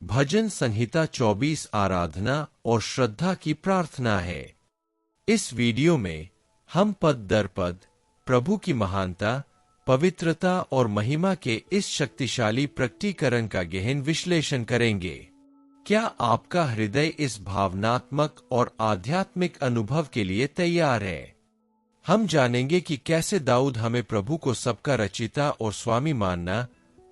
भजन संहिता 24 आराधना और श्रद्धा की प्रार्थना है। इस वीडियो में हम पद दर पद प्रभु की महानता, पवित्रता और महिमा के इस शक्तिशाली प्रकटीकरण का गहन विश्लेषण करेंगे। क्या आपका हृदय इस भावनात्मक और आध्यात्मिक अनुभव के लिए तैयार है? हम जानेंगे कि कैसे दाऊद हमें प्रभु को सबका रचिता और स्वामी मानना,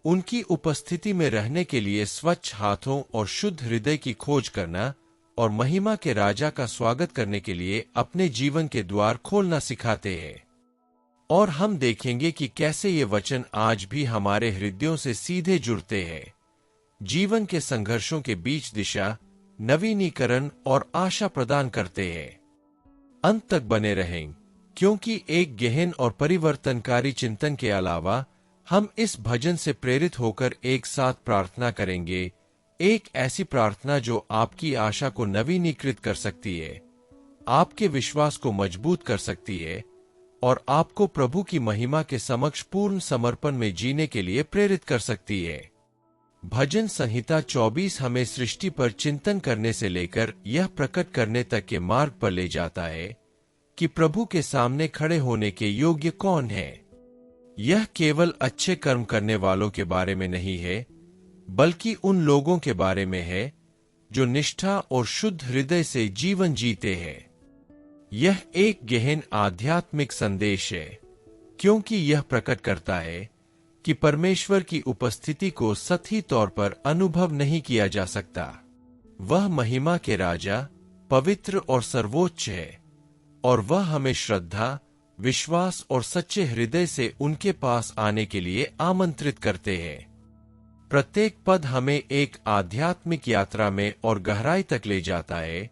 उनकी उपस्थिति में रहने के लिए स्वच्छ हाथों और शुद्ध हृदय की खोज करना और महिमा के राजा का स्वागत करने के लिए अपने जीवन के द्वार खोलना सिखाते हैं। और हम देखेंगे कि कैसे ये वचन आज भी हमारे हृदयों से सीधे जुड़ते हैं, जीवन के संघर्षों के बीच दिशा, नवीनीकरण और आशा प्रदान करते हैं। अंत तक बने रहें, क्योंकि एक गहन और परिवर्तनकारी चिंतन के अलावा हम इस भजन से प्रेरित होकर एक साथ प्रार्थना करेंगे, एक ऐसी प्रार्थना जो आपकी आशा को नवीनीकृत कर सकती है, आपके विश्वास को मजबूत कर सकती है और आपको प्रभु की महिमा के समक्ष पूर्ण समर्पण में जीने के लिए प्रेरित कर सकती है। भजन संहिता 24 हमें सृष्टि पर चिंतन करने से लेकर यह प्रकट करने तक के मार्ग पर ले जाता है कि प्रभु के सामने खड़े होने के योग्य कौन है। यह केवल अच्छे कर्म करने वालों के बारे में नहीं है, बल्कि उन लोगों के बारे में है जो निष्ठा और शुद्ध हृदय से जीवन जीते हैं। यह एक गहन आध्यात्मिक संदेश है, क्योंकि यह प्रकट करता है कि परमेश्वर की उपस्थिति को सतही तौर पर अनुभव नहीं किया जा सकता। वह महिमा के राजा, पवित्र और सर्वोच्च है, और वह हमें श्रद्धा, विश्वास और सच्चे हृदय से उनके पास आने के लिए आमंत्रित करते हैं। प्रत्येक पद हमें एक आध्यात्मिक यात्रा में और गहराई तक ले जाता है,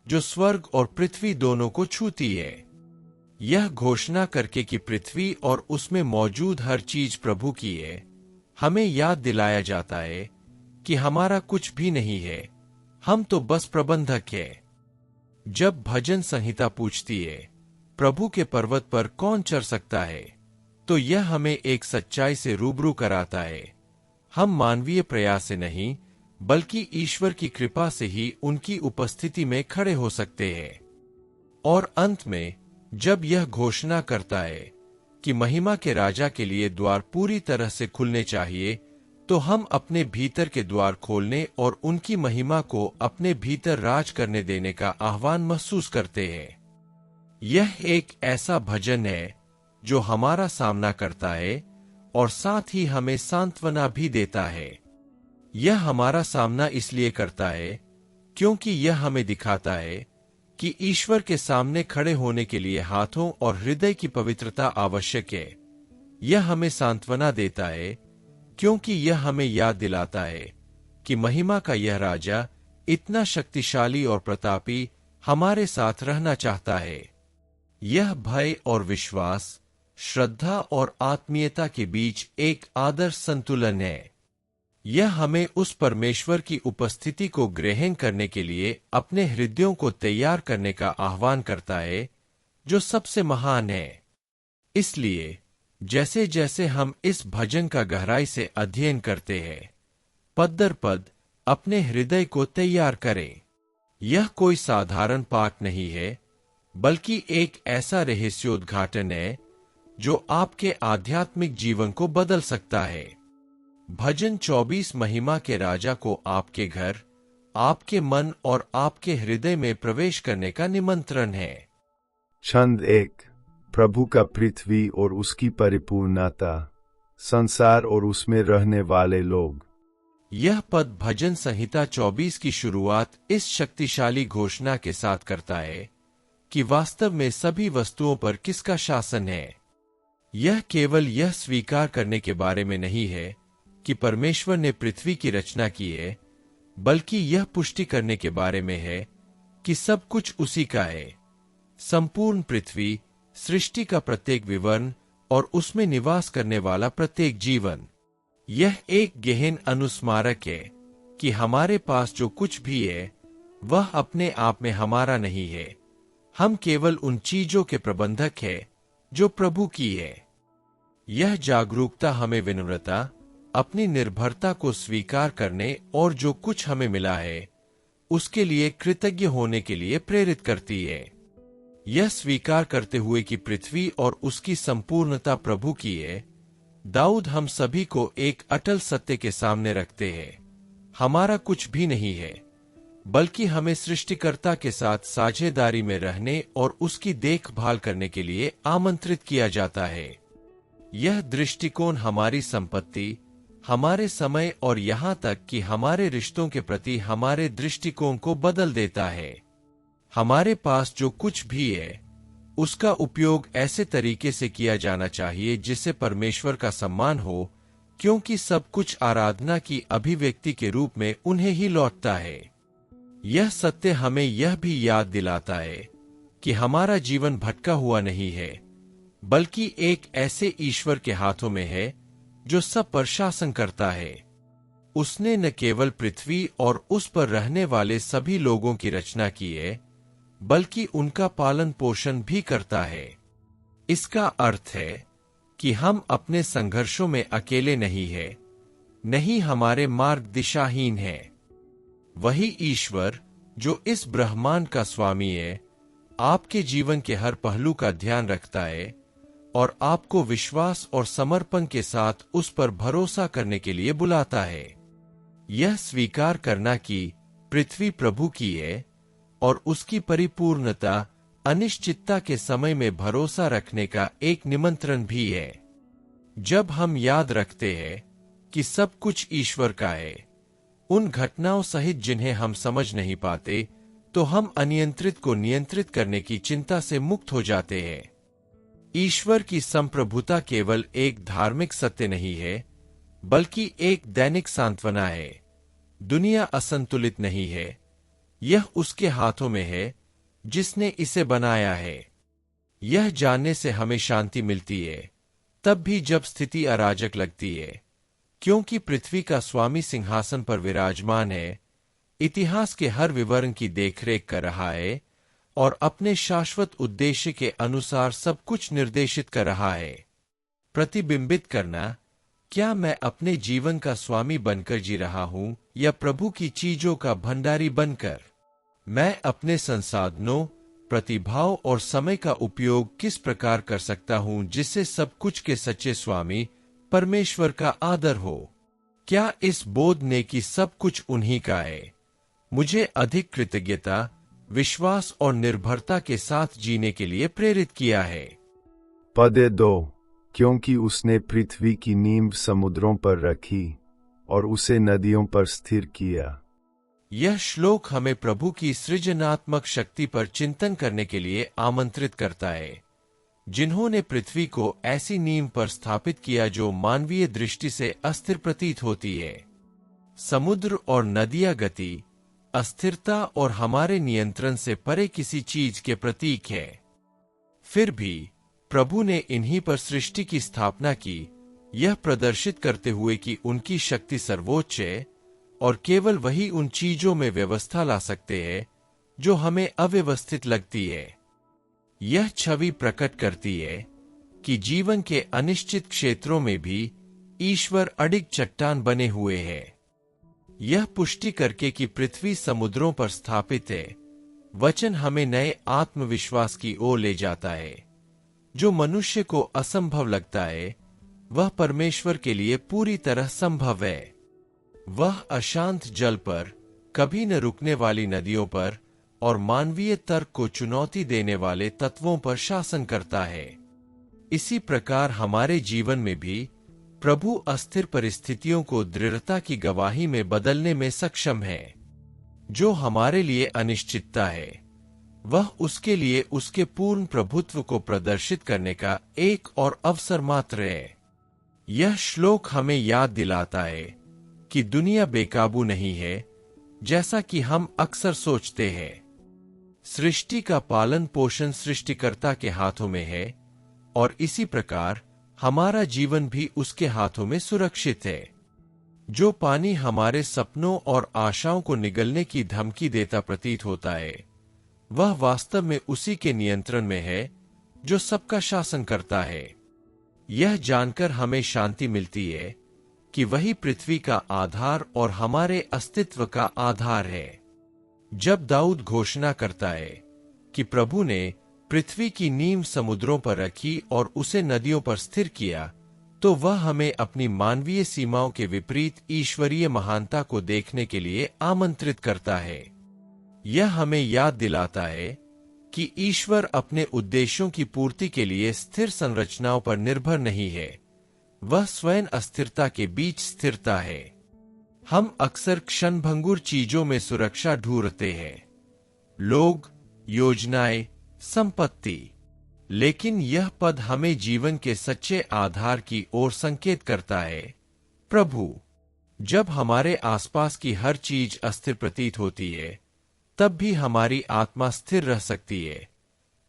जो स्वर्ग और पृथ्वी दोनों को छूती है। यह घोषणा करके कि पृथ्वी और उसमें मौजूद हर चीज प्रभु की है, हमें याद दिलाया जाता है कि हमारा कुछ भी नहीं है, हम तो बस प्रबंधक हैं। जब भजन संहिता पूछती है, प्रभु के पर्वत पर कौन चढ़ सकता है, तो यह हमें एक सच्चाई से रूबरू कराता है। हम मानवीय प्रयास से नहीं, बल्कि ईश्वर की कृपा से ही उनकी उपस्थिति में खड़े हो सकते हैं। और अंत में जब यह घोषणा करता है कि महिमा के राजा के लिए द्वार पूरी तरह से खुलने चाहिए, तो हम अपने भीतर के द्वार खोलने और उनकी महिमा को अपने भीतर राज करने देने का आह्वान महसूस करते हैं। यह एक ऐसा भजन है जो हमारा सामना करता है और साथ ही हमें सांत्वना भी देता है। यह हमारा सामना इसलिए करता है क्योंकि यह हमें दिखाता है कि ईश्वर के सामने खड़े होने के लिए हाथों और हृदय की पवित्रता आवश्यक है। यह हमें सांत्वना देता है क्योंकि यह हमें याद दिलाता है कि महिमा का यह राजा इतना शक्तिशाली और प्रतापी हमारे साथ रहना चाहता है। यह भय और विश्वास, श्रद्धा और आत्मीयता के बीच एक आदर्श संतुलन है। यह हमें उस परमेश्वर की उपस्थिति को ग्रहण करने के लिए अपने हृदयों को तैयार करने का आह्वान करता है, जो सबसे महान है। इसलिए जैसे जैसे हम इस भजन का गहराई से अध्ययन करते हैं, पद दर पद अपने हृदय को तैयार करें। यह कोई साधारण पाठ नहीं है, बल्कि एक ऐसा रहस्योद्घाटन है जो आपके आध्यात्मिक जीवन को बदल सकता है। भजन 24 महिमा के राजा को आपके घर, आपके मन और आपके हृदय में प्रवेश करने का निमंत्रण है। छंद 1। प्रभु का पृथ्वी और उसकी परिपूर्णता, संसार और उसमें रहने वाले लोग। यह पद भजन संहिता 24 की शुरुआत इस शक्तिशाली घोषणा के साथ करता है कि वास्तव में सभी वस्तुओं पर किसका शासन है। यह केवल यह स्वीकार करने के बारे में नहीं है कि परमेश्वर ने पृथ्वी की रचना की है, बल्कि यह पुष्टि करने के बारे में है कि सब कुछ उसी का है। संपूर्ण पृथ्वी, सृष्टि का प्रत्येक विवरण और उसमें निवास करने वाला प्रत्येक जीवन। यह एक गहन अनुस्मारक है कि हमारे पास जो कुछ भी है, वह अपने आप में हमारा नहीं है। हम केवल उन चीजों के प्रबंधक हैं जो प्रभु की है। यह जागरूकता हमें विनम्रता, अपनी निर्भरता को स्वीकार करने और जो कुछ हमें मिला है उसके लिए कृतज्ञ होने के लिए प्रेरित करती है। यह स्वीकार करते हुए कि पृथ्वी और उसकी संपूर्णता प्रभु की है, दाऊद हम सभी को एक अटल सत्य के सामने रखते हैं। हमारा कुछ भी नहीं है, बल्कि हमें सृष्टिकर्ता के साथ साझेदारी में रहने और उसकी देखभाल करने के लिए आमंत्रित किया जाता है। यह दृष्टिकोण हमारी संपत्ति, हमारे समय और यहाँ तक कि हमारे रिश्तों के प्रति हमारे दृष्टिकोण को बदल देता है। हमारे पास जो कुछ भी है उसका उपयोग ऐसे तरीके से किया जाना चाहिए जिससे परमेश्वर का सम्मान हो, क्योंकि सब कुछ आराधना की अभिव्यक्ति के रूप में उन्हें ही लौटता है। यह सत्य हमें यह भी याद दिलाता है कि हमारा जीवन भटका हुआ नहीं है, बल्कि एक ऐसे ईश्वर के हाथों में है जो सब पर शासन करता है। उसने न केवल पृथ्वी और उस पर रहने वाले सभी लोगों की रचना की है, बल्कि उनका पालन पोषण भी करता है। इसका अर्थ है कि हम अपने संघर्षों में अकेले नहीं हैं, नहीं हमारे मार्ग दिशाहीन हैं। वही ईश्वर जो इस ब्रह्मांड का स्वामी है, आपके जीवन के हर पहलू का ध्यान रखता है और आपको विश्वास और समर्पण के साथ उस पर भरोसा करने के लिए बुलाता है। यह स्वीकार करना कि पृथ्वी प्रभु की है और उसकी परिपूर्णता अनिश्चितता के समय में भरोसा रखने का एक निमंत्रण भी है। जब हम याद रखते हैं कि सब कुछ ईश्वर का है, उन घटनाओं सहित जिन्हें हम समझ नहीं पाते, तो हम अनियंत्रित को नियंत्रित करने की चिंता से मुक्त हो जाते हैं। ईश्वर की संप्रभुता केवल एक धार्मिक सत्य नहीं है, बल्कि एक दैनिक सांत्वना है। दुनिया असंतुलित नहीं है, यह उसके हाथों में है जिसने इसे बनाया है। यह जानने से हमें शांति मिलती है, तब भी जब स्थिति अराजक लगती है, क्योंकि पृथ्वी का स्वामी सिंहासन पर विराजमान है, इतिहास के हर विवरण की देखरेख कर रहा है और अपने शाश्वत उद्देश्य के अनुसार सब कुछ निर्देशित कर रहा है। प्रतिबिंबित करना, क्या मैं अपने जीवन का स्वामी बनकर जी रहा हूं या प्रभु की चीजों का भंडारी बनकर? मैं अपने संसाधनों, प्रतिभाओं और समय का उपयोग किस प्रकार कर सकता हूं जिससे सब कुछ के सच्चे स्वामी परमेश्वर का आदर हो? क्या इस बोध ने कि सब कुछ उन्हीं का है मुझे अधिक कृतज्ञता, विश्वास और निर्भरता के साथ जीने के लिए प्रेरित किया है? पद 2, क्योंकि उसने पृथ्वी की नींव समुद्रों पर रखी और उसे नदियों पर स्थिर किया। यह श्लोक हमें प्रभु की सृजनात्मक शक्ति पर चिंतन करने के लिए आमंत्रित करता है, जिन्होंने पृथ्वी को ऐसी नींव पर स्थापित किया जो मानवीय दृष्टि से अस्थिर प्रतीत होती है। समुद्र और नदियां गति, अस्थिरता और हमारे नियंत्रण से परे किसी चीज के प्रतीक है। फिर भी प्रभु ने इन्हीं पर सृष्टि की स्थापना की, यह प्रदर्शित करते हुए कि उनकी शक्ति सर्वोच्च है और केवल वही उन चीजों में व्यवस्था ला सकते हैं जो हमें अव्यवस्थित लगती है। यह छवि प्रकट करती है कि जीवन के अनिश्चित क्षेत्रों में भी ईश्वर अडिग चट्टान बने हुए हैं। यह पुष्टि करके कि पृथ्वी समुद्रों पर स्थापित है, वचन हमें नए आत्मविश्वास की ओर ले जाता है। जो मनुष्य को असंभव लगता है, वह परमेश्वर के लिए पूरी तरह संभव है। वह अशांत जल पर, कभी न रुकने वाली नदियों पर और मानवीय तर्क को चुनौती देने वाले तत्वों पर शासन करता है। इसी प्रकार हमारे जीवन में भी प्रभु अस्थिर परिस्थितियों को दृढ़ता की गवाही में बदलने में सक्षम है। जो हमारे लिए अनिश्चितता है, वह उसके लिए उसके पूर्ण प्रभुत्व को प्रदर्शित करने का एक और अवसर मात्र है। यह श्लोक हमें याद दिलाता है कि दुनिया बेकाबू नहीं है, जैसा कि हम अक्सर सोचते हैं। सृष्टि का पालन पोषण सृष्टिकर्ता के हाथों में है और इसी प्रकार हमारा जीवन भी उसके हाथों में सुरक्षित है। जो पानी हमारे सपनों और आशाओं को निगलने की धमकी देता प्रतीत होता है, वह वास्तव में उसी के नियंत्रण में है जो सबका शासन करता है। यह जानकर हमें शांति मिलती है कि वही पृथ्वी का आधार और हमारे अस्तित्व का आधार है। जब दाऊद घोषणा करता है कि प्रभु ने पृथ्वी की नींव समुद्रों पर रखी और उसे नदियों पर स्थिर किया, तो वह हमें अपनी मानवीय सीमाओं के विपरीत ईश्वरीय महानता को देखने के लिए आमंत्रित करता है। यह हमें याद दिलाता है कि ईश्वर अपने उद्देश्यों की पूर्ति के लिए स्थिर संरचनाओं पर निर्भर नहीं है, वह स्वयं अस्थिरता के बीच स्थिरता है। हम अक्सर क्षणभंगुर चीजों में सुरक्षा ढूंढते हैं, लोग, योजनाएं, संपत्ति, लेकिन यह पद हमें जीवन के सच्चे आधार की ओर संकेत करता है, प्रभु। जब हमारे आसपास की हर चीज अस्थिर प्रतीत होती है, तब भी हमारी आत्मा स्थिर रह सकती है,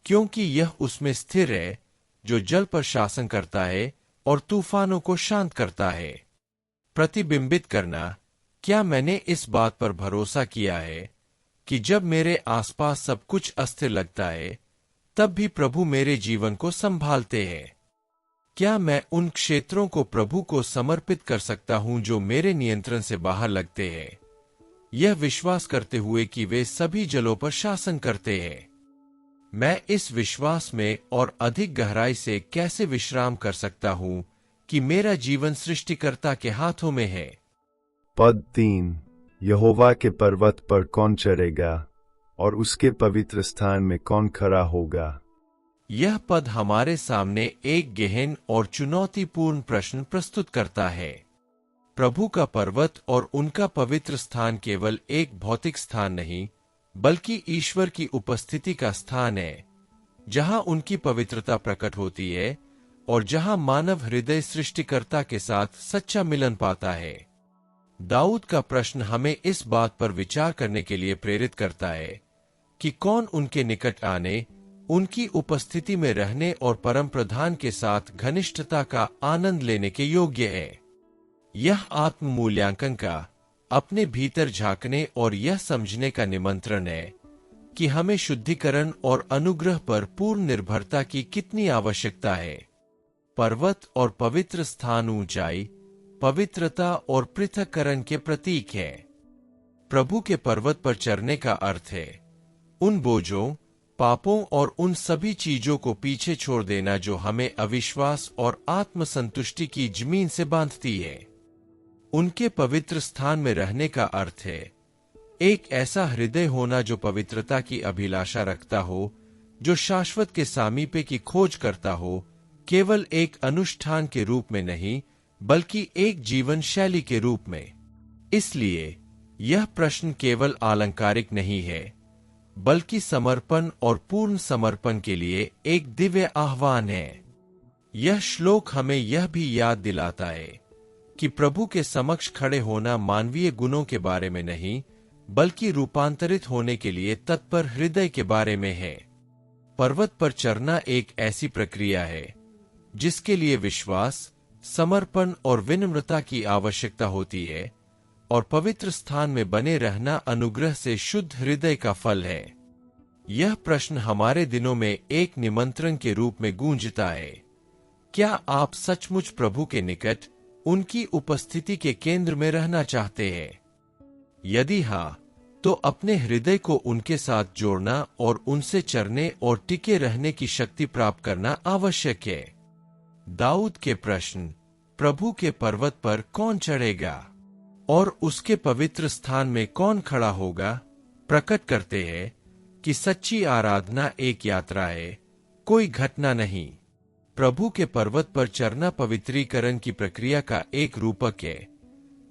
क्योंकि यह उसमें स्थिर है जो जल पर शासन करता है और तूफानों को शांत करता है। प्रतिबिंबित करना, क्या मैंने इस बात पर भरोसा किया है कि जब मेरे आसपास सब कुछ अस्थिर लगता है, तब भी प्रभु मेरे जीवन को संभालते हैं? क्या मैं उन क्षेत्रों को प्रभु को समर्पित कर सकता हूं जो मेरे नियंत्रण से बाहर लगते हैं, यह विश्वास करते हुए कि वे सभी जलों पर शासन करते हैं? मैं इस विश्वास में और अधिक गहराई से कैसे विश्राम कर सकता हूं कि मेरा जीवन सृष्टिकर्ता के हाथों में है? पद 3, यहोवा के पर्वत पर कौन चढ़ेगा और उसके पवित्र स्थान में कौन खड़ा होगा? यह पद हमारे सामने एक गहन और चुनौतीपूर्ण प्रश्न प्रस्तुत करता है। प्रभु का पर्वत और उनका पवित्र स्थान केवल एक भौतिक स्थान नहीं, बल्कि ईश्वर की उपस्थिति का स्थान है, जहां उनकी पवित्रता प्रकट होती है और जहां मानव हृदय सृष्टिकर्ता के साथ सच्चा मिलन पाता है। दाऊद का प्रश्न हमें इस बात पर विचार करने के लिए प्रेरित करता है कि कौन उनके निकट आने, उनकी उपस्थिति में रहने और परम प्रधान के साथ घनिष्ठता का आनंद लेने के योग्य है। यह आत्म मूल्यांकन का, अपने भीतर झांकने और यह समझने का निमंत्रण है कि हमें शुद्धिकरण और अनुग्रह पर पूर्ण निर्भरता की कितनी आवश्यकता है। पर्वत और पवित्र स्थान ऊंचाई, पवित्रता और पृथक्करण के प्रतीक है। प्रभु के पर्वत पर चढ़ने का अर्थ है उन बोझों, पापों और उन सभी चीजों को पीछे छोड़ देना जो हमें अविश्वास और आत्मसंतुष्टि की जमीन से बांधती है। उनके पवित्र स्थान में रहने का अर्थ है एक ऐसा हृदय होना जो पवित्रता की अभिलाषा रखता हो, जो शाश्वत के सामीप्य की खोज करता हो, केवल एक अनुष्ठान के रूप में नहीं, बल्कि एक जीवन शैली के रूप में। इसलिए यह प्रश्न केवल आलंकारिक नहीं है, बल्कि समर्पण और पूर्ण समर्पण के लिए एक दिव्य आह्वान है। यह श्लोक हमें यह भी याद दिलाता है कि प्रभु के समक्ष खड़े होना मानवीय गुणों के बारे में नहीं, बल्कि रूपांतरित होने के लिए तत्पर हृदय के बारे में है। पर्वत पर चढ़ना एक ऐसी प्रक्रिया है जिसके लिए विश्वास, समर्पण और विनम्रता की आवश्यकता होती है, और पवित्र स्थान में बने रहना अनुग्रह से शुद्ध हृदय का फल है। यह प्रश्न हमारे दिनों में एक निमंत्रण के रूप में गूंजता है। क्या आप सचमुच प्रभु के निकट, उनकी उपस्थिति के केंद्र में रहना चाहते हैं? यदि हाँ, तो अपने हृदय को उनके साथ जोड़ना और उनसे चरने और टिके रहने की शक्ति प्राप्त करना आवश्यक है। दाऊद के प्रश्न, प्रभु के पर्वत पर कौन चढ़ेगा और उसके पवित्र स्थान में कौन खड़ा होगा, प्रकट करते हैं कि सच्ची आराधना एक यात्रा है, कोई घटना नहीं। प्रभु के पर्वत पर चढ़ना पवित्रीकरण की प्रक्रिया का एक रूपक है,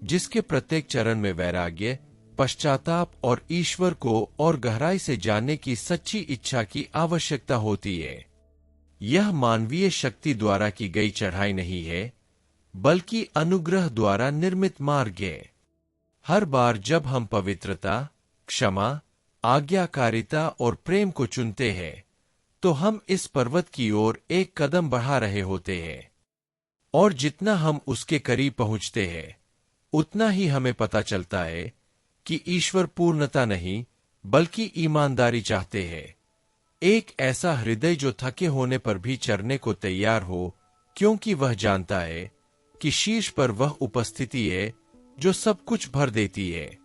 जिसके प्रत्येक चरण में वैराग्य, पश्चाताप और ईश्वर को और गहराई से जानने की सच्ची इच्छा की आवश्यकता होती है। यह मानवीय शक्ति द्वारा की गई चढ़ाई नहीं है, बल्कि अनुग्रह द्वारा निर्मित मार्ग है। हर बार जब हम पवित्रता, क्षमा, आज्ञाकारिता और प्रेम को चुनते हैं, तो हम इस पर्वत की ओर एक कदम बढ़ा रहे होते हैं। और जितना हम उसके करीब पहुंचते हैं, उतना ही हमें पता चलता है कि ईश्वर पूर्णता नहीं, बल्कि ईमानदारी चाहते हैं। एक ऐसा हृदय जो थके होने पर भी चरने को तैयार हो, क्योंकि वह जानता है कि शीर्ष पर वह उपस्थिति है जो सब कुछ भर देती है।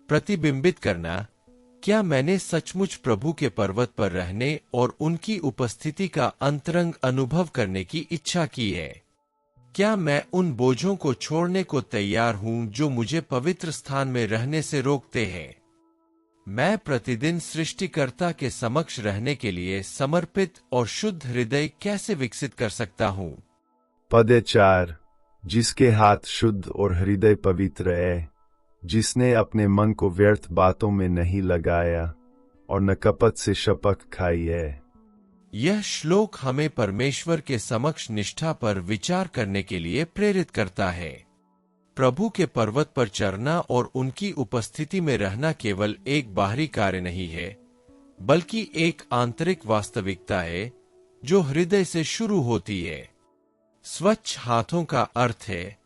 प्रतिबिंबित करना, क्या मैंने सचमुच प्रभु के पर्वत पर रहने और उनकी उपस्थिति का अंतरंग अनुभव करने की इच्छा की है? क्या मैं उन बोझों को छोड़ने को तैयार हूं जो मुझे पवित्र स्थान में रहने से रोकते हैं? मैं प्रतिदिन सृष्टिकर्ता के समक्ष रहने के लिए समर्पित और शुद्ध हृदय कैसे विकसित कर सकता हूं? पद 4, जिसके हाथ शुद्ध और हृदय पवित्र है, जिसने अपने मन को व्यर्थ बातों में नहीं लगाया और न कपट से शपथ खाई है। यह श्लोक हमें परमेश्वर के समक्ष निष्ठा पर विचार करने के लिए प्रेरित करता है। प्रभु के पर्वत पर चरना और उनकी उपस्थिति में रहना केवल एक बाहरी कार्य नहीं है, बल्कि एक आंतरिक वास्तविकता है जो हृदय से शुरू होती है। स्वच्छ हाथों का अर्थ है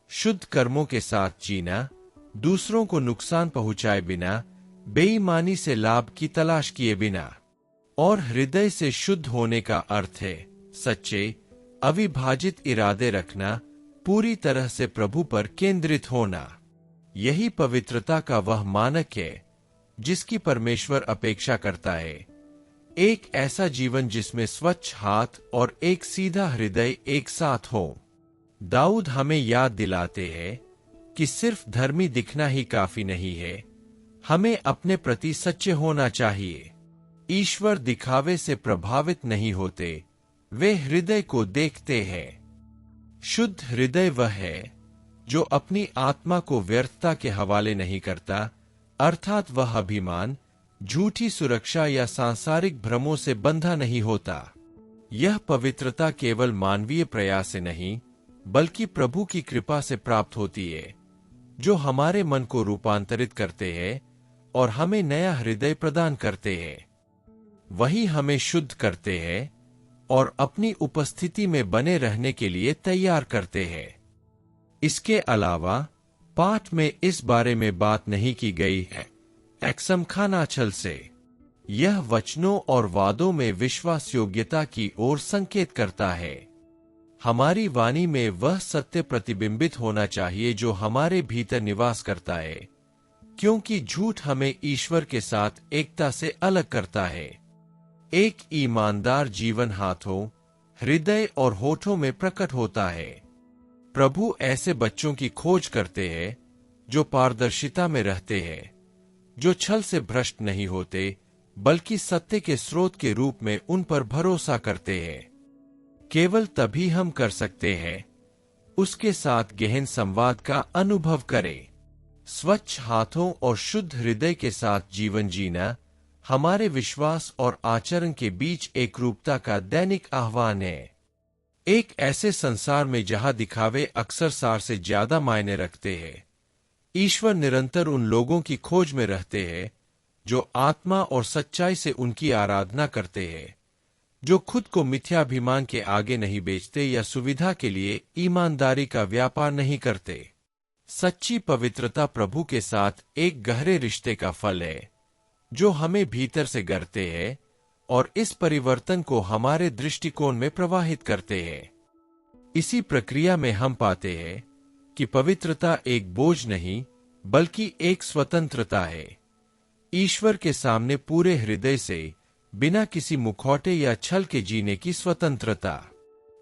शुद्ध कर्मों के साथ जीना, दूसरों को नुकसान पहुंचाए बिना, बेईमानी से लाभ की तलाश किए बिना। और हृदय से शुद्ध होने का अर्थ है सच्चे, अविभाजित इरादे रखना, पूरी तरह से प्रभु पर केंद्रित होना। यही पवित्रता का वह मानक है जिसकी परमेश्वर अपेक्षा करता है। एक ऐसा जीवन जिसमें स्वच्छ हाथ और एक सीधा हृदय एक साथ हो। दाऊद हमें याद दिलाते हैं कि सिर्फ धर्मी दिखना ही काफी नहीं है, हमें अपने प्रति सच्चे होना चाहिए। ईश्वर दिखावे से प्रभावित नहीं होते, वे हृदय को देखते हैं। शुद्ध हृदय वह है जो अपनी आत्मा को व्यर्थता के हवाले नहीं करता, अर्थात वह अभिमान, झूठी सुरक्षा या सांसारिक भ्रमों से बंधा नहीं होता। यह पवित्रता केवल मानवीय प्रयास से नहीं, बल्कि प्रभु की कृपा से प्राप्त होती है, जो हमारे मन को रूपांतरित करते हैं और हमें नया हृदय प्रदान करते हैं। वही हमें शुद्ध करते हैं और अपनी उपस्थिति में बने रहने के लिए तैयार करते हैं। इसके अलावा पाठ में इस बारे में बात नहीं की गई है खानाचल से। यह वचनों और वादों में विश्वास योग्यता की ओर संकेत करता है। हमारी वाणी में वह सत्य प्रतिबिंबित होना चाहिए जो हमारे भीतर निवास करता है, क्योंकि झूठ हमें ईश्वर के साथ एकता से अलग करता है। एक ईमानदार जीवन हाथों, हृदय और होठों में प्रकट होता है। प्रभु ऐसे बच्चों की खोज करते हैं जो पारदर्शिता में रहते हैं, जो छल से भ्रष्ट नहीं होते, बल्कि सत्य के स्रोत के रूप में उन पर भरोसा करते हैं। केवल तभी हम कर सकते हैं उसके साथ गहन संवाद का अनुभव करें। स्वच्छ हाथों और शुद्ध हृदय के साथ जीवन जीना हमारे विश्वास और आचरण के बीच एकरूपता का दैनिक आह्वान है। एक ऐसे संसार में जहां दिखावे अक्सर सार से ज्यादा मायने रखते हैं, ईश्वर निरंतर उन लोगों की खोज में रहते हैं जो आत्मा और सच्चाई से उनकी आराधना करते हैं, जो खुद को मिथ्याभिमान के आगे नहीं बेचते या सुविधा के लिए ईमानदारी का व्यापार नहीं करते। सच्ची पवित्रता प्रभु के साथ एक गहरे रिश्ते का फल है जो हमें भीतर से गढ़ते हैं और इस परिवर्तन को हमारे दृष्टिकोण में प्रवाहित करते हैं। इसी प्रक्रिया में हम पाते हैं कि पवित्रता एक बोझ नहीं, बल्कि एक स्वतंत्रता है। ईश्वर के सामने पूरे हृदय से, बिना किसी मुखौटे या छल के जीने की स्वतंत्रता।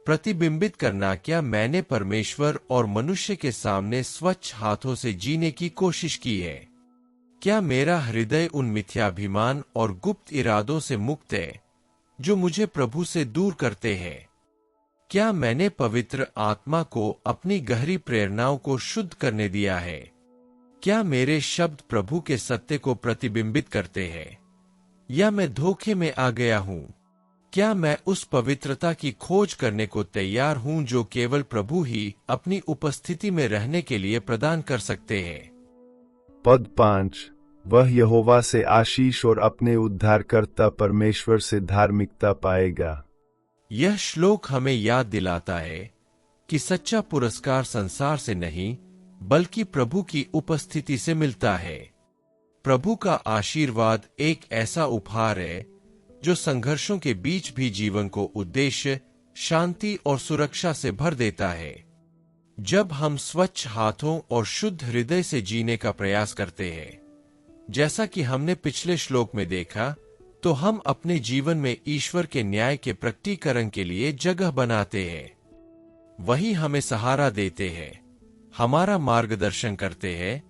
प्रतिबिंबित करना, क्या मैंने परमेश्वर और मनुष्य के सामने स्वच्छ हाथों से जीने की कोशिश की है? क्या मेरा हृदय उन मिथ्याभिमान और गुप्त इरादों से मुक्त है जो मुझे प्रभु से दूर करते हैं? क्या मैंने पवित्र आत्मा को अपनी गहरी प्रेरणाओं को शुद्ध करने दिया है? क्या मेरे शब्द प्रभु के सत्य को प्रतिबिंबित करते हैं, या मैं धोखे में आ गया हूं? क्या मैं उस पवित्रता की खोज करने को तैयार हूं जो केवल प्रभु ही अपनी उपस्थिति में रहने के लिए प्रदान कर सकते हैं? पद 5, वह यहोवा से आशीष और अपने उद्धारकर्ता परमेश्वर से धार्मिकता पाएगा। यह श्लोक हमें याद दिलाता है कि सच्चा पुरस्कार संसार से नहीं, बल्कि प्रभु की उपस्थिति से मिलता है। प्रभु का आशीर्वाद एक ऐसा उपहार है जो संघर्षों के बीच भी जीवन को उद्देश्य, शांति और सुरक्षा से भर देता है। जब हम स्वच्छ हाथों और शुद्ध हृदय से जीने का प्रयास करते हैं, जैसा कि हमने पिछले श्लोक में देखा, तो हम अपने जीवन में ईश्वर के न्याय के प्रकटीकरण के लिए जगह बनाते हैं। वही हमें सहारा देते हैं, हमारा मार्गदर्शन करते हैं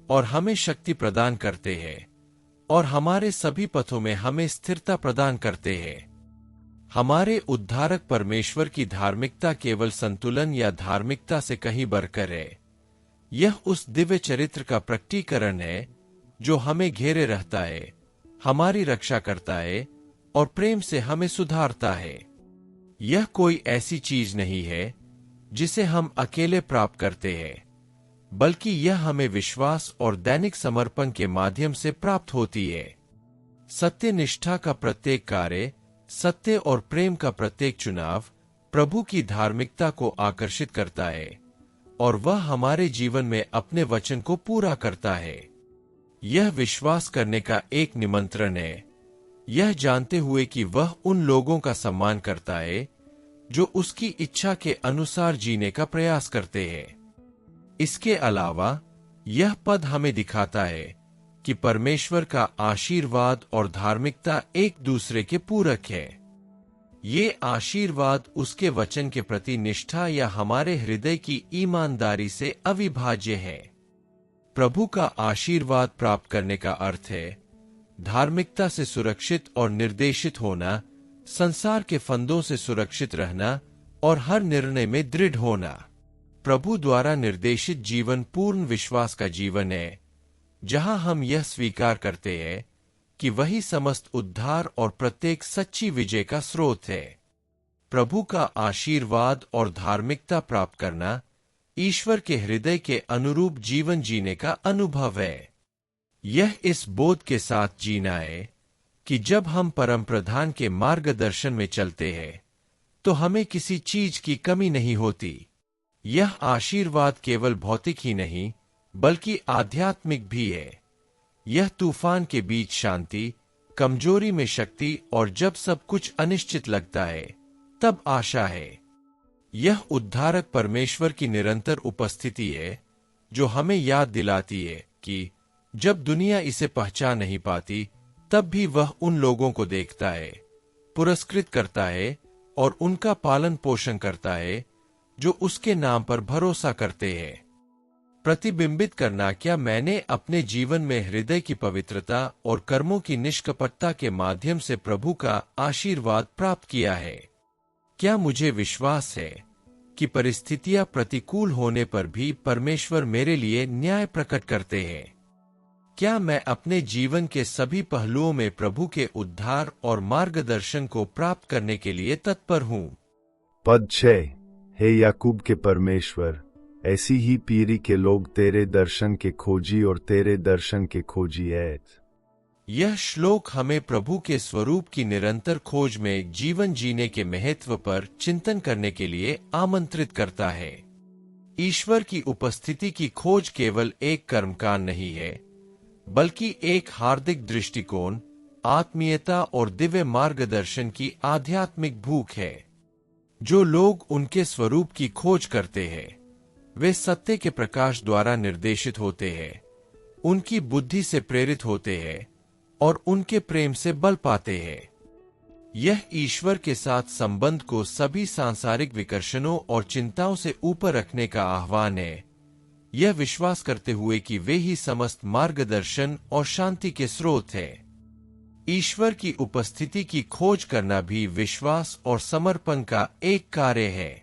और हमें शक्ति प्रदान करते हैं और हमारे सभी पथों में हमें स्थिरता प्रदान करते हैं। हमारे उद्धारक परमेश्वर की धार्मिकता केवल संतुलन या धार्मिकता से कहीं बढ़कर है। यह उस दिव्य चरित्र का प्रकटीकरण है जो हमें घेरे रहता है, हमारी रक्षा करता है और प्रेम से हमें सुधारता है। यह कोई ऐसी चीज नहीं है जिसे हम अकेले प्राप्त करते हैं, बल्कि यह हमें विश्वास और दैनिक समर्पण के माध्यम से प्राप्त होती है। सत्य निष्ठा का प्रत्येक कार्य, सत्य और प्रेम का प्रत्येक चुनाव प्रभु की धार्मिकता को आकर्षित करता है और वह हमारे जीवन में अपने वचन को पूरा करता है। यह विश्वास करने का एक निमंत्रण है, यह जानते हुए कि वह उन लोगों का सम्मान करता है जो उसकी इच्छा के अनुसार जीने का प्रयास करते हैं। इसके अलावा यह पद हमें दिखाता है कि परमेश्वर का आशीर्वाद और धार्मिकता एक दूसरे के पूरक है। ये आशीर्वाद उसके वचन के प्रति निष्ठा या हमारे हृदय की ईमानदारी से अविभाज्य है। प्रभु का आशीर्वाद प्राप्त करने का अर्थ है धार्मिकता से सुरक्षित और निर्देशित होना, संसार के फंदों से सुरक्षित रहना और हर निर्णय में दृढ़ होना। प्रभु द्वारा निर्देशित जीवन पूर्ण विश्वास का जीवन है, जहां हम यह स्वीकार करते हैं कि वही समस्त उद्धार और प्रत्येक सच्ची विजय का स्रोत है। प्रभु का आशीर्वाद और धार्मिकता प्राप्त करना ईश्वर के हृदय के अनुरूप जीवन जीने का अनुभव है। यह इस बोध के साथ जीना है कि जब हम परम प्रधान के मार्गदर्शन में चलते हैं तो हमें किसी चीज की कमी नहीं होती। यह आशीर्वाद केवल भौतिक ही नहीं बल्कि आध्यात्मिक भी है। यह तूफान के बीच शांति, कमजोरी में शक्ति और जब सब कुछ अनिश्चित लगता है तब आशा है। यह उद्धारक परमेश्वर की निरंतर उपस्थिति है जो हमें याद दिलाती है कि जब दुनिया इसे पहचान नहीं पाती तब भी वह उन लोगों को देखता है, पुरस्कृत करता है और उनका पालन पोषण करता है जो उसके नाम पर भरोसा करते हैं। प्रतिबिंबित करना, क्या मैंने अपने जीवन में हृदय की पवित्रता और कर्मों की निष्कपटता के माध्यम से प्रभु का आशीर्वाद प्राप्त किया है? क्या मुझे विश्वास है कि परिस्थितियां प्रतिकूल होने पर भी परमेश्वर मेरे लिए न्याय प्रकट करते हैं? क्या मैं अपने जीवन के सभी पहलुओं में प्रभु के उद्धार और मार्गदर्शन को प्राप्त करने के लिए तत्पर हूँ? पद 6। हे याकूब के परमेश्वर, ऐसी ही पीढ़ी के लोग तेरे दर्शन के खोजी और तेरे दर्शन के खोजी है। यह श्लोक हमें प्रभु के स्वरूप की निरंतर खोज में जीवन जीने के महत्व पर चिंतन करने के लिए आमंत्रित करता है। ईश्वर की उपस्थिति की खोज केवल एक कर्मकांड नहीं है, बल्कि एक हार्दिक दृष्टिकोण, आत्मीयता और दिव्य मार्गदर्शन की आध्यात्मिक भूख है। जो लोग उनके स्वरूप की खोज करते हैं वे सत्य के प्रकाश द्वारा निर्देशित होते हैं, उनकी बुद्धि से प्रेरित होते हैं और उनके प्रेम से बल पाते हैं। यह ईश्वर के साथ संबंध को सभी सांसारिक विकर्षणों और चिंताओं से ऊपर रखने का आह्वान है, यह विश्वास करते हुए कि वे ही समस्त मार्गदर्शन और शांति के स्रोत हैं। ईश्वर की उपस्थिति की खोज करना भी विश्वास और समर्पण का एक कार्य है।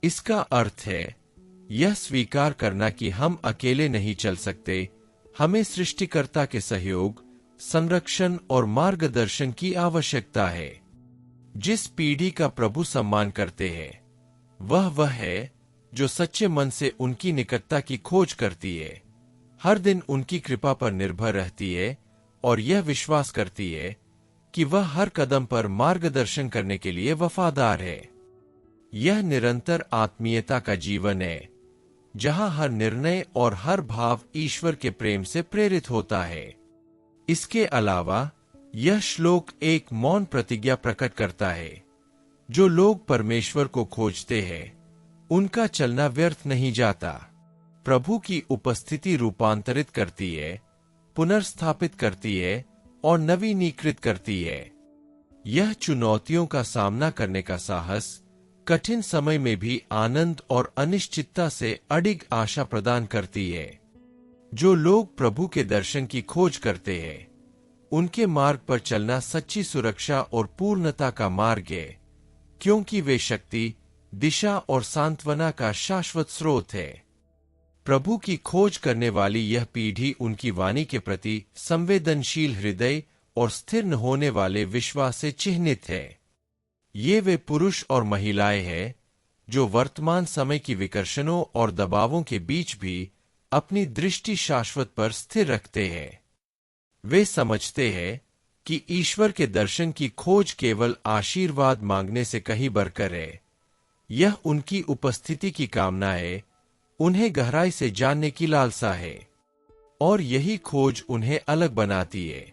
इसका अर्थ है यह स्वीकार करना कि हम अकेले नहीं चल सकते, हमें सृष्टिकर्ता के सहयोग, संरक्षण और मार्गदर्शन की आवश्यकता है। जिस पीढ़ी का प्रभु सम्मान करते हैं वह है जो सच्चे मन से उनकी निकटता की खोज करती है, हर दिन उनकी कृपा पर निर्भर रहती है और यह विश्वास करती है कि वह हर कदम पर मार्गदर्शन करने के लिए वफादार है। यह निरंतर आत्मीयता का जीवन है, जहां हर निर्णय और हर भाव ईश्वर के प्रेम से प्रेरित होता है। इसके अलावा यह श्लोक एक मौन प्रतिज्ञा प्रकट करता है। जो लोग परमेश्वर को खोजते हैं उनका चलना व्यर्थ नहीं जाता। प्रभु की उपस्थिति रूपांतरित करती है, पुनर्स्थापित करती है और नवीनीकृत करती है। यह चुनौतियों का सामना करने का साहस, कठिन समय में भी आनंद और अनिश्चितता से अडिग आशा प्रदान करती है। जो लोग प्रभु के दर्शन की खोज करते हैं, उनके मार्ग पर चलना सच्ची सुरक्षा और पूर्णता का मार्ग है, क्योंकि वे शक्ति, दिशा और सांत्वना का शाश्वत स्रोत है। प्रभु की खोज करने वाली यह पीढ़ी उनकी वाणी के प्रति संवेदनशील हृदय और स्थिर न होने वाले विश्वास से चिह्नित है। ये वे पुरुष और महिलाएं हैं जो वर्तमान समय की विकर्षणों और दबावों के बीच भी अपनी दृष्टि शाश्वत पर स्थिर रखते हैं। वे समझते हैं कि ईश्वर के दर्शन की खोज केवल आशीर्वाद मांगने से कहीं बढ़कर है। यह उनकी उपस्थिति की कामना है, उन्हें गहराई से जानने की लालसा है, और यही खोज उन्हें अलग बनाती है।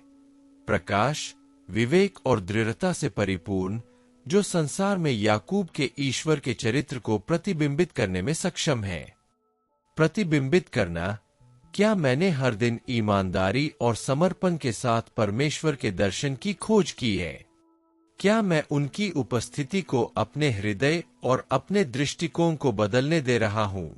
प्रकाश, विवेक और दृढ़ता से परिपूर्ण, जो संसार में याकूब के ईश्वर के चरित्र को प्रतिबिंबित करने में सक्षम है। प्रतिबिंबित करना, क्या मैंने हर दिन ईमानदारी और समर्पण के साथ परमेश्वर के दर्शन की खोज की है? क्या मैं उनकी उपस्थिति को अपने हृदय और अपने दृष्टिकोण को बदलने दे रहा हूं?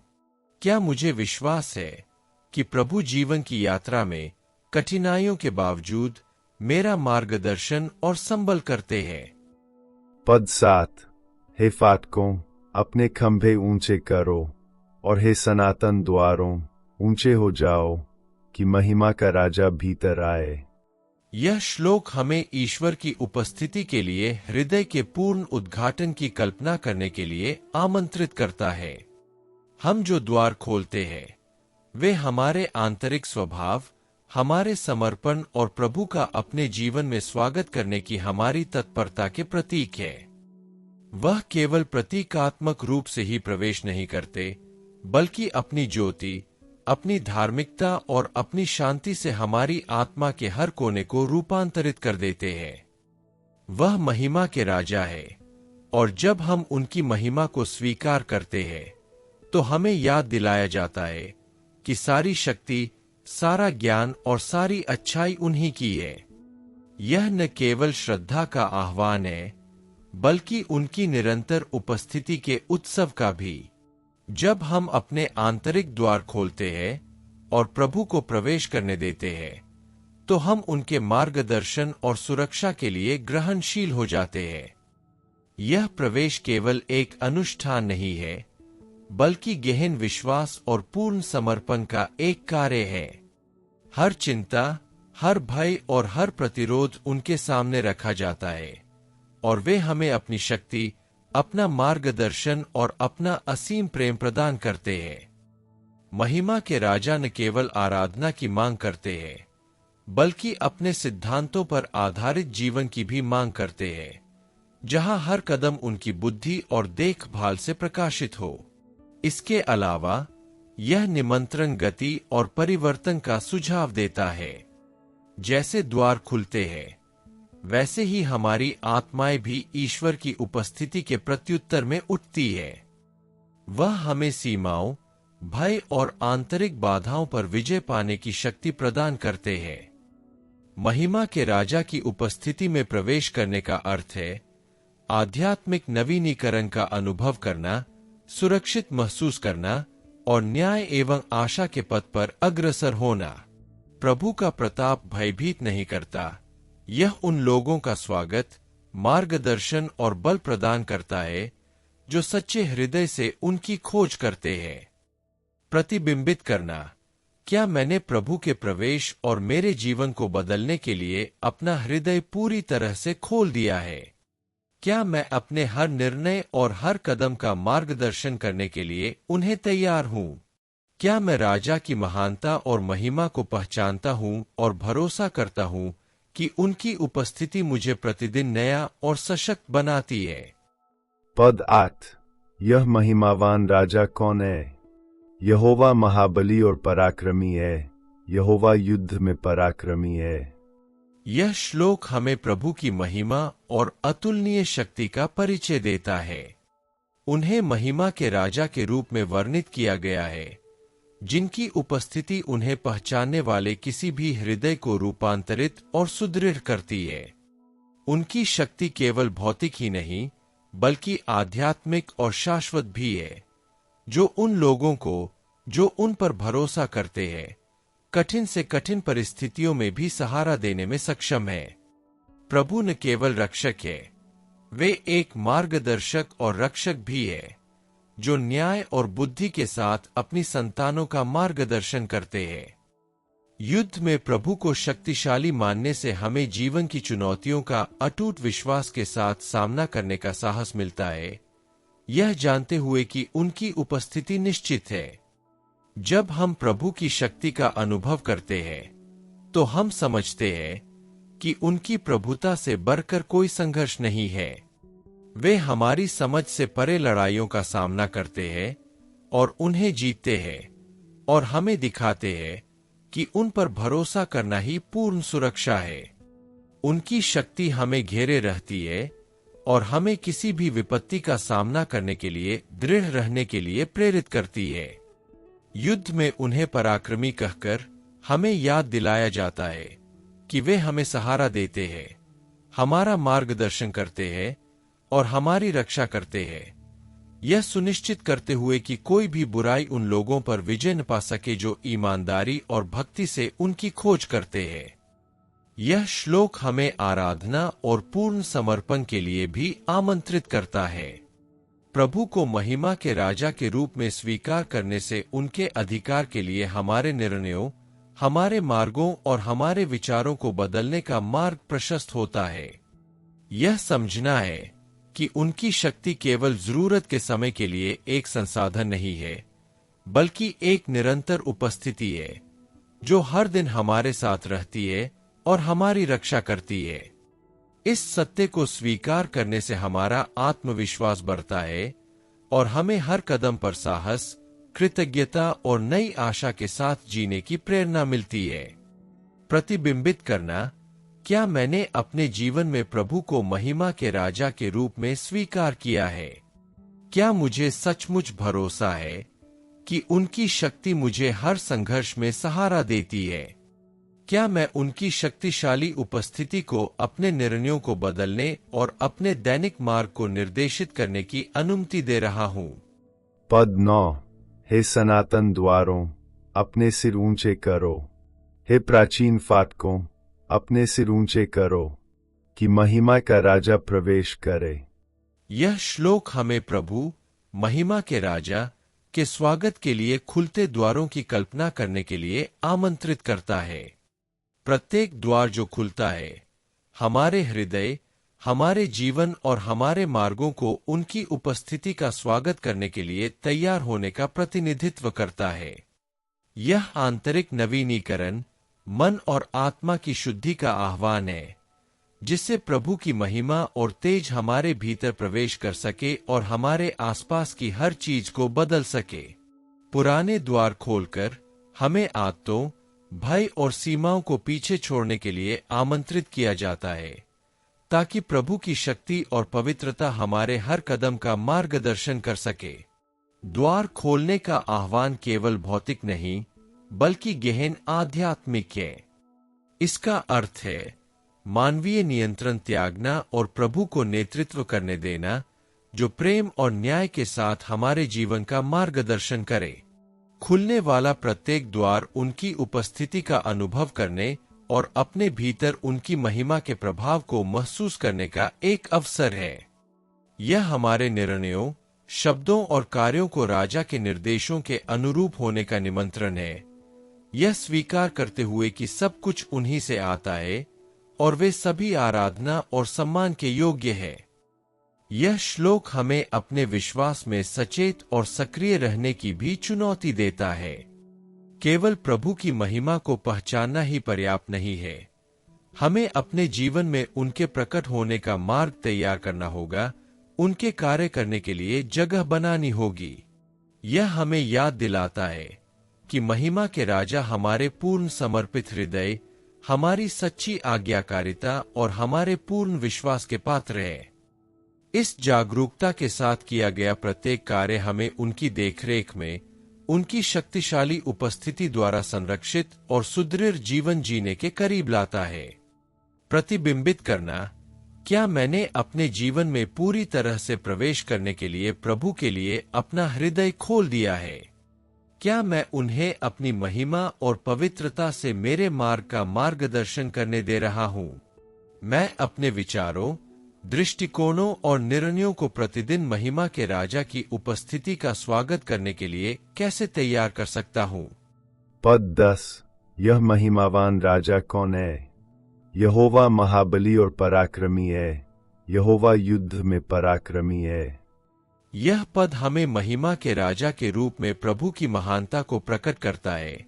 क्या मुझे विश्वास है कि प्रभु जीवन की यात्रा में कठिनाइयों के बावजूद मेरा मार्गदर्शन और संबल करते हैं? पद 7। हे फाटकों, अपने खंभे ऊंचे करो, और हे सनातन द्वारों, ऊंचे हो जाओ, कि महिमा का राजा भीतर आए। यह श्लोक हमें ईश्वर की उपस्थिति के लिए हृदय के पूर्ण उद्घाटन की कल्पना करने के लिए आमंत्रित करता है। हम जो द्वार खोलते हैं, वे हमारे आंतरिक स्वभाव, हमारे समर्पण और प्रभु का अपने जीवन में स्वागत करने की हमारी तत्परता के प्रतीक है। वह केवल प्रतीकात्मक रूप से ही प्रवेश नहीं करते, बल्कि अपनी ज्योति, अपनी धार्मिकता और अपनी शांति से हमारी आत्मा के हर कोने को रूपांतरित कर देते हैं। वह महिमा के राजा है, और जब हम उनकी महिमा को स्वीकार करते हैं, तो हमें याद दिलाया जाता है कि सारी शक्ति, सारा ज्ञान और सारी अच्छाई उन्हीं की है। यह न केवल श्रद्धा का आह्वान है, बल्कि उनकी निरंतर उपस्थिति के उत्सव का भी। जब हम अपने आंतरिक द्वार खोलते हैं और प्रभु को प्रवेश करने देते हैं, तो हम उनके मार्गदर्शन और सुरक्षा के लिए ग्रहणशील हो जाते हैं। यह प्रवेश केवल एक अनुष्ठान नहीं है, बल्कि गहन विश्वास और पूर्ण समर्पण का एक कार्य है। हर चिंता, हर भय और हर प्रतिरोध उनके सामने रखा जाता है, और वे हमें अपनी शक्ति, अपना मार्गदर्शन और अपना असीम प्रेम प्रदान करते हैं। महिमा के राजा न केवल आराधना की मांग करते हैं, बल्कि अपने सिद्धांतों पर आधारित जीवन की भी मांग करते हैं, जहां हर कदम उनकी बुद्धि और देखभाल से प्रकाशित हो। इसके अलावा यह निमंत्रण गति और परिवर्तन का सुझाव देता है। जैसे द्वार खुलते हैं, वैसे ही हमारी आत्माएं भी ईश्वर की उपस्थिति के प्रत्युत्तर में उठती है। वह हमें सीमाओं, भय और आंतरिक बाधाओं पर विजय पाने की शक्ति प्रदान करते हैं। महिमा के राजा की उपस्थिति में प्रवेश करने का अर्थ है आध्यात्मिक नवीनीकरण का अनुभव करना, सुरक्षित महसूस करना और न्याय एवं आशा के पथ पर अग्रसर होना। प्रभु का प्रताप भयभीत नहीं करता। यह उन लोगों का स्वागत, मार्गदर्शन और बल प्रदान करता है जो सच्चे हृदय से उनकी खोज करते हैं। प्रतिबिंबित करना, क्या मैंने प्रभु के प्रवेश और मेरे जीवन को बदलने के लिए अपना हृदय पूरी तरह से खोल दिया है? क्या मैं अपने हर निर्णय और हर कदम का मार्गदर्शन करने के लिए उन्हें तैयार हूं? क्या मैं राजा की महानता और महिमा को पहचानता हूं और भरोसा करता हूं कि उनकी उपस्थिति मुझे प्रतिदिन नया और सशक्त बनाती है? पद 8। यह महिमावान राजा कौन है? यहोवा महाबली और पराक्रमी है, यहोवा युद्ध में पराक्रमी है। यह श्लोक हमें प्रभु की महिमा और अतुलनीय शक्ति का परिचय देता है। उन्हें महिमा के राजा के रूप में वर्णित किया गया है, जिनकी उपस्थिति उन्हें पहचानने वाले किसी भी हृदय को रूपांतरित और सुदृढ़ करती है। उनकी शक्ति केवल भौतिक ही नहीं, बल्कि आध्यात्मिक और शाश्वत भी है, जो उन लोगों को जो उन पर भरोसा करते हैं, कठिन से कठिन परिस्थितियों में भी सहारा देने में सक्षम है। प्रभु न केवल रक्षक है, वे एक मार्गदर्शक और रक्षक भी है, जो न्याय और बुद्धि के साथ अपनी संतानों का मार्गदर्शन करते हैं। युद्ध में प्रभु को शक्तिशाली मानने से हमें जीवन की चुनौतियों का अटूट विश्वास के साथ सामना करने का साहस मिलता है, यह जानते हुए कि उनकी उपस्थिति निश्चित है। जब हम प्रभु की शक्ति का अनुभव करते हैं, तो हम समझते हैं कि उनकी प्रभुता से बढ़कर कोई संघर्ष नहीं है। वे हमारी समझ से परे लड़ाइयों का सामना करते हैं और उन्हें जीतते हैं, और हमें दिखाते हैं कि उन पर भरोसा करना ही पूर्ण सुरक्षा है। उनकी शक्ति हमें घेरे रहती है और हमें किसी भी विपत्ति का सामना करने के लिए दृढ़ रहने के लिए प्रेरित करती है। युद्ध में उन्हें पराक्रमी कहकर हमें याद दिलाया जाता है कि वे हमें सहारा देते हैं, हमारा मार्गदर्शन करते हैं और हमारी रक्षा करते हैं, यह सुनिश्चित करते हुए कि कोई भी बुराई उन लोगों पर विजय न पा सके जो ईमानदारी और भक्ति से उनकी खोज करते हैं। यह श्लोक हमें आराधना और पूर्ण समर्पण के लिए भी आमंत्रित करता है। प्रभु को महिमा के राजा के रूप में स्वीकार करने से उनके अधिकार के लिए हमारे निर्णयों, हमारे मार्गों और हमारे विचारों को बदलने का मार्ग प्रशस्त होता है। यह समझना है कि उनकी शक्ति केवल जरूरत के समय के लिए एक संसाधन नहीं है, बल्कि एक निरंतर उपस्थिति है, जो हर दिन हमारे साथ रहती है और हमारी रक्षा करती है। इस सत्य को स्वीकार करने से हमारा आत्मविश्वास बढ़ता है और हमें हर कदम पर साहस, कृतज्ञता और नई आशा के साथ जीने की प्रेरणा मिलती है। प्रतिबिंबित करना, क्या मैंने अपने जीवन में प्रभु को महिमा के राजा के रूप में स्वीकार किया है? क्या मुझे सचमुच भरोसा है कि उनकी शक्ति मुझे हर संघर्ष में सहारा देती है? क्या मैं उनकी शक्तिशाली उपस्थिति को अपने निर्णयों को बदलने और अपने दैनिक मार्ग को निर्देशित करने की अनुमति दे रहा हूँ? पद 9। हे सनातन द्वारों, अपने सिर ऊंचे करो। हे प्राचीन फाटकों, अपने सिर ऊंचे करो, कि महिमा का राजा प्रवेश करे। यह श्लोक हमें प्रभु, महिमा के राजा के स्वागत के लिए खुलते द्वारों की कल्पना करने के लिए आमंत्रित करता है। प्रत्येक द्वार जो खुलता है, हमारे हृदय, हमारे जीवन और हमारे मार्गों को उनकी उपस्थिति का स्वागत करने के लिए तैयार होने का प्रतिनिधित्व करता है। यह आंतरिक नवीनीकरण, मन और आत्मा की शुद्धि का आह्वान है, जिससे प्रभु की महिमा और तेज हमारे भीतर प्रवेश कर सके और हमारे आसपास की हर चीज को बदल सके। पुराने द्वार खोलकर हमें आदतों, भय और सीमाओं को पीछे छोड़ने के लिए आमंत्रित किया जाता है, ताकि प्रभु की शक्ति और पवित्रता हमारे हर कदम का मार्गदर्शन कर सके। द्वार खोलने का आह्वान केवल भौतिक नहीं, बल्कि गहन आध्यात्मिक है। इसका अर्थ है मानवीय नियंत्रण त्यागना और प्रभु को नेतृत्व करने देना, जो प्रेम और न्याय के साथ हमारे जीवन का मार्गदर्शन करे। खुलने वाला प्रत्येक द्वार उनकी उपस्थिति का अनुभव करने और अपने भीतर उनकी महिमा के प्रभाव को महसूस करने का एक अवसर है। यह हमारे निर्णयों, शब्दों और कार्यों को राजा के निर्देशों के अनुरूप होने का निमंत्रण है। यह स्वीकार करते हुए कि सब कुछ उन्हीं से आता है और वे सभी आराधना और सम्मान के योग्य है। यह श्लोक हमें अपने विश्वास में सचेत और सक्रिय रहने की भी चुनौती देता है। केवल प्रभु की महिमा को पहचानना ही पर्याप्त नहीं है, हमें अपने जीवन में उनके प्रकट होने का मार्ग तैयार करना होगा, उनके कार्य करने के लिए जगह बनानी होगी। यह हमें याद दिलाता है कि महिमा के राजा हमारे पूर्ण समर्पित हृदय, हमारी सच्ची आज्ञाकारिता और हमारे पूर्ण विश्वास के पात्र है। इस जागरूकता के साथ किया गया प्रत्येक कार्य हमें उनकी देखरेख में, उनकी शक्तिशाली उपस्थिति द्वारा संरक्षित और सुदृढ़ जीवन जीने के करीब लाता है। प्रतिबिंबित करना। क्या मैंने अपने जीवन में पूरी तरह से प्रवेश करने के लिए प्रभु के लिए अपना हृदय खोल दिया है? क्या मैं उन्हें अपनी महिमा और पवित्रता से मेरे मार्ग का मार्गदर्शन करने दे रहा हूं? मैं अपने विचारों, दृष्टिकोणों और निर्णयों को प्रतिदिन महिमा के राजा की उपस्थिति का स्वागत करने के लिए कैसे तैयार कर सकता हूं? पद 10। यह महिमावान राजा कौन है? यहोवा महाबली और पराक्रमी है। यहोवा युद्ध में पराक्रमी है। यह पद हमें महिमा के राजा के रूप में प्रभु की महानता को प्रकट करता है,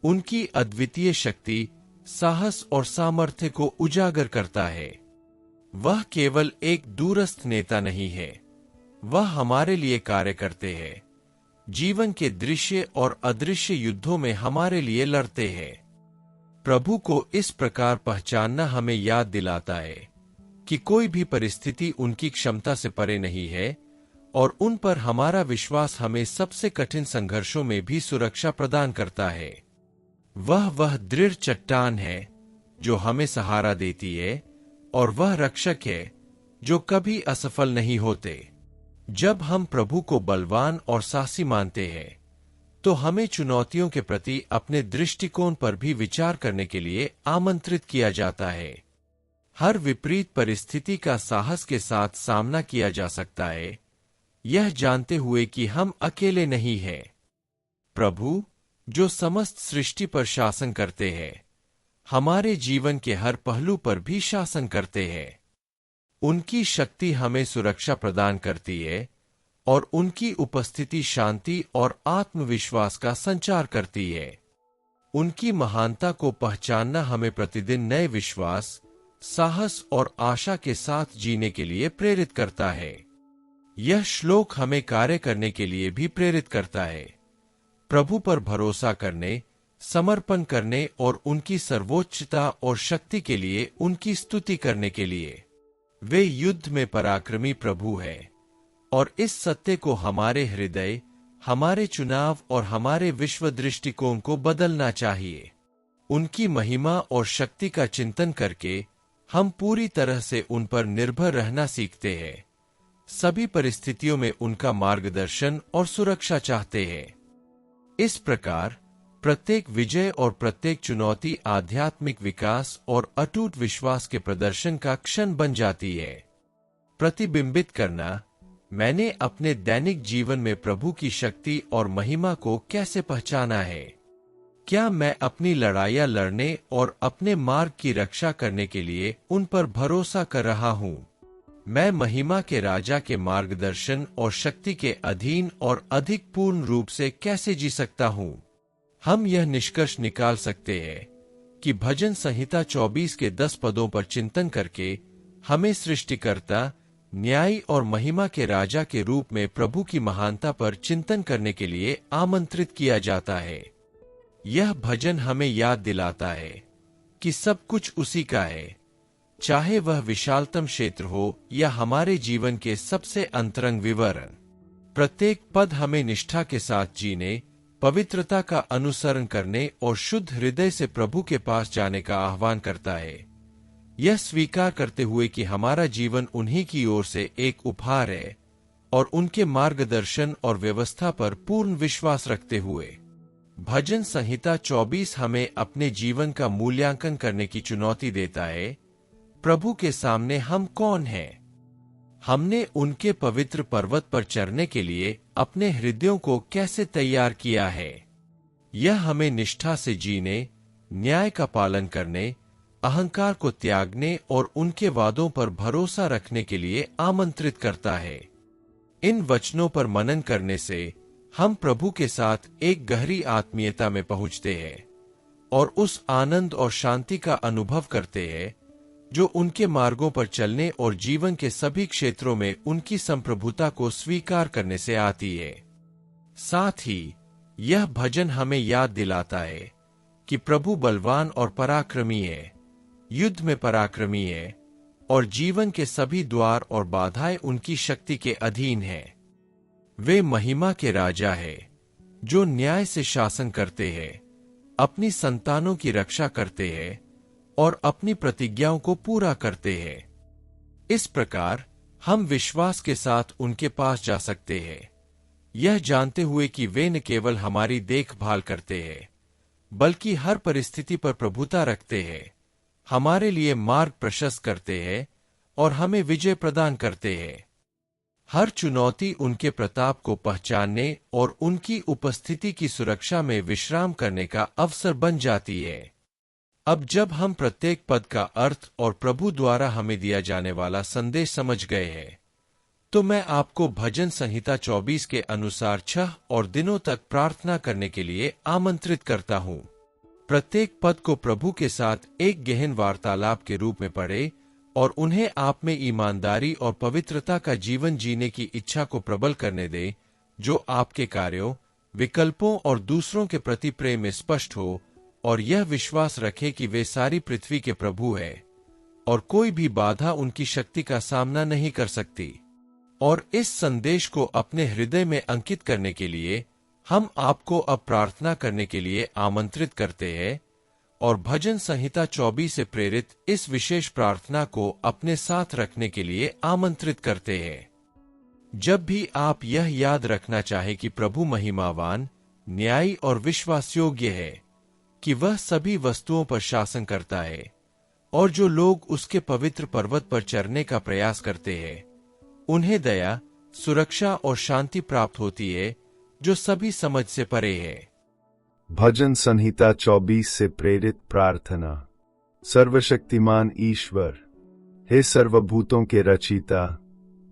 उनकी अद्वितीय शक्ति, साहस और सामर्थ्य को उजागर करता है। वह केवल एक दूरस्थ नेता नहीं है, वह हमारे लिए कार्य करते हैं, जीवन के दृश्य और अदृश्य युद्धों में हमारे लिए लड़ते हैं। प्रभु को इस प्रकार पहचानना हमें याद दिलाता है कि कोई भी परिस्थिति उनकी क्षमता से परे नहीं है और उन पर हमारा विश्वास हमें सबसे कठिन संघर्षों में भी सुरक्षा प्रदान करता है। वह दृढ़ चट्टान है जो हमें सहारा देती है और वह रक्षक है जो कभी असफल नहीं होते। जब हम प्रभु को बलवान और साहसी मानते हैं, तो हमें चुनौतियों के प्रति अपने दृष्टिकोण पर भी विचार करने के लिए आमंत्रित किया जाता है। हर विपरीत परिस्थिति का साहस के साथ सामना किया जा सकता है, यह जानते हुए कि हम अकेले नहीं हैं। प्रभु, जो समस्त सृष्टि पर शासन करते हैं, हमारे जीवन के हर पहलू पर भी शासन करते हैं। उनकी शक्ति हमें सुरक्षा प्रदान करती है और उनकी उपस्थिति शांति और आत्मविश्वास का संचार करती है। उनकी महानता को पहचानना हमें प्रतिदिन नए विश्वास, साहस और आशा के साथ जीने के लिए प्रेरित करता है। यह श्लोक हमें कार्य करने के लिए भी प्रेरित करता है, प्रभु पर भरोसा करने, समर्पण करने और उनकी सर्वोच्चता और शक्ति के लिए उनकी स्तुति करने के लिए। वे युद्ध में पराक्रमी प्रभु है और इस सत्य को हमारे हृदय, हमारे चुनाव और हमारे विश्व दृष्टिकोण को बदलना चाहिए। उनकी महिमा और शक्ति का चिंतन करके हम पूरी तरह से उन पर निर्भर रहना सीखते हैं, सभी परिस्थितियों में उनका मार्गदर्शन और सुरक्षा चाहते हैं। इस प्रकार प्रत्येक विजय और प्रत्येक चुनौती आध्यात्मिक विकास और अटूट विश्वास के प्रदर्शन का क्षण बन जाती है। प्रतिबिंबित करना। मैंने अपने दैनिक जीवन में प्रभु की शक्ति और महिमा को कैसे पहचाना है? क्या मैं अपनी लड़ाइयां लड़ने और अपने मार्ग की रक्षा करने के लिए उन पर भरोसा कर रहा हूं? मैं महिमा के राजा के मार्गदर्शन और शक्ति के अधीन और अधिक पूर्ण रूप से कैसे जी सकता हूं? हम यह निष्कर्ष निकाल सकते हैं कि भजन संहिता 24 के 10 पदों पर चिंतन करके हमें सृष्टिकर्ता, न्यायी और महिमा के राजा के रूप में प्रभु की महानता पर चिंतन करने के लिए आमंत्रित किया जाता है। यह भजन हमें याद दिलाता है कि सब कुछ उसी का है, चाहे वह विशालतम क्षेत्र हो या हमारे जीवन के सबसे अंतरंग विवरण। प्रत्येक पद हमें निष्ठा के साथ जीने, पवित्रता का अनुसरण करने और शुद्ध हृदय से प्रभु के पास जाने का आह्वान करता है, यह स्वीकार करते हुए कि हमारा जीवन उन्हीं की ओर से एक उपहार है और उनके मार्गदर्शन और व्यवस्था पर पूर्ण विश्वास रखते हुए। भजन संहिता 24 हमें अपने जीवन का मूल्यांकन करने की चुनौती देता है। प्रभु के सामने हम कौन हैं? हमने उनके पवित्र पर्वत पर चढ़ने के लिए अपने हृदयों को कैसे तैयार किया है? यह हमें निष्ठा से जीने, न्याय का पालन करने, अहंकार को त्यागने और उनके वादों पर भरोसा रखने के लिए आमंत्रित करता है। इन वचनों पर मनन करने से हम प्रभु के साथ एक गहरी आत्मीयता में पहुंचते हैं और उस आनंद और शांति का अनुभव करते हैं जो उनके मार्गों पर चलने और जीवन के सभी क्षेत्रों में उनकी संप्रभुता को स्वीकार करने से आती है। साथ ही यह भजन हमें याद दिलाता है कि प्रभु बलवान और पराक्रमी है, युद्ध में पराक्रमी है और जीवन के सभी द्वार और बाधाएं उनकी शक्ति के अधीन हैं। वे महिमा के राजा हैं, जो न्याय से शासन करते हैं, अपनी संतानों की रक्षा करते हैं और अपनी प्रतिज्ञाओं को पूरा करते हैं। इस प्रकार हम विश्वास के साथ उनके पास जा सकते हैं, यह जानते हुए कि वे न केवल हमारी देखभाल करते हैं, बल्कि हर परिस्थिति पर प्रभुता रखते हैं, हमारे लिए मार्ग प्रशस्त करते हैं और हमें विजय प्रदान करते हैं। हर चुनौती उनके प्रताप को पहचानने और उनकी उपस्थिति की सुरक्षा में विश्राम करने का अवसर बन जाती है। अब जब हम प्रत्येक पद का अर्थ और प्रभु द्वारा हमें दिया जाने वाला संदेश समझ गए हैं, तो मैं आपको भजन संहिता 24 के अनुसार 6 और दिनों तक प्रार्थना करने के लिए आमंत्रित करता हूं। प्रत्येक पद को प्रभु के साथ एक गहन वार्तालाप के रूप में पढ़े और उन्हें आप में ईमानदारी और पवित्रता का जीवन जीने की इच्छा को प्रबल करने दे, जो आपके कार्यों, विकल्पों और दूसरों के प्रति प्रेम में स्पष्ट हो, और यह विश्वास रखे कि वे सारी पृथ्वी के प्रभु हैं और कोई भी बाधा उनकी शक्ति का सामना नहीं कर सकती। और इस संदेश को अपने हृदय में अंकित करने के लिए हम आपको अब प्रार्थना करने के लिए आमंत्रित करते हैं और भजन संहिता 24 से प्रेरित इस विशेष प्रार्थना को अपने साथ रखने के लिए आमंत्रित करते हैं। जब भी आप यह याद रखना चाहें कि प्रभु महिमावान, न्यायी और विश्वासयोग्य है, कि वह सभी वस्तुओं पर शासन करता है और जो लोग उसके पवित्र पर्वत पर चढ़ने का प्रयास करते हैं, उन्हें दया, सुरक्षा और शांति प्राप्त होती है, जो सभी समझ से परे है। भजन संहिता 24 से प्रेरित प्रार्थना। सर्वशक्तिमान ईश्वर, हे सर्वभूतों के रचिता,